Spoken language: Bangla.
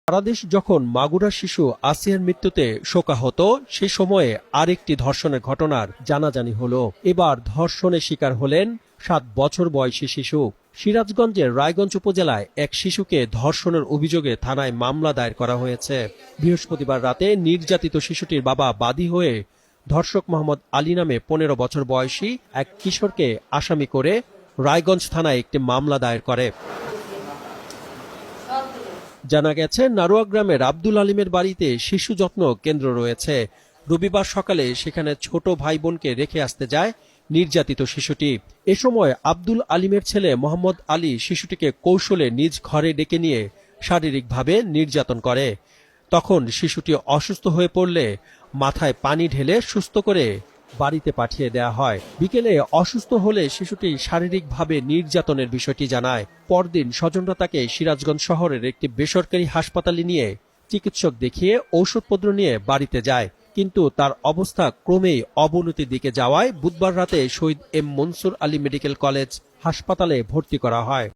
সারা দেশ যখন মাগুরা শিশু আসিয়ার মৃত্যুতে শোকাহত সে সময়ে আরেকটি ধর্ষণের ঘটনার জানাজানি হলো। এবার ধর্ষণের শিকার হলেন 7 বছর বয়সী শিশু। সিরাজগঞ্জের রায়গঞ্জ উপজেলায় এক শিশুকে ধর্ষণের অভিযোগে থানায় মামলা দায়ের করা হয়েছে। বৃহস্পতিবার রাতে নির্যাতিত শিশুটির বাবা বাদী হয়ে ধর্ষক মোহাম্মদ আলী নামে 15 বছর বয়সী এক কিশোরকে আসামি করে রায়গঞ্জ থানায় একটি মামলা দায়ের করে। জানা গেছে, নারোয়া গ্রামের আব্দুল আলিমের বাড়িতে শিশু যত্ন কেন্দ্র রয়েছে। রবিবার সকালে সেখানে ছোট ভাই বোনকে রেখে আসতে যায় নির্যাতিত শিশুটি। এ সময় আব্দুল আলিমের ছেলে মোহাম্মদ আলী শিশুটিকে কৌশলে নিজ ঘরে ডেকে নিয়ে শারীরিকভাবে নির্যাতন করে। তখন শিশুটি অসুস্থ হয়ে পড়লে মাথায় পানি ঢেলে সুস্থ করে বাড়িতে পাঠিয়ে দেওয়া হয়। বিকেলে অসুস্থ হলে শিশুটি শারীরিকভাবে নির্যাতনের বিষয়টি জানায়। পরদিন স্বজনরা তাকে সিরাজগঞ্জ শহরের একটি বেসরকারি হাসপাতালে নিয়ে চিকিৎসক দেখিয়ে ঔষধপত্র নিয়ে বাড়িতে যায়, কিন্তু তার অবস্থা ক্রমেই অবনতির দিকে যাওয়ায় বুধবার রাতে Shaheed M Mansur Ali medical college হাসপাতালে ভর্তি করা হয়।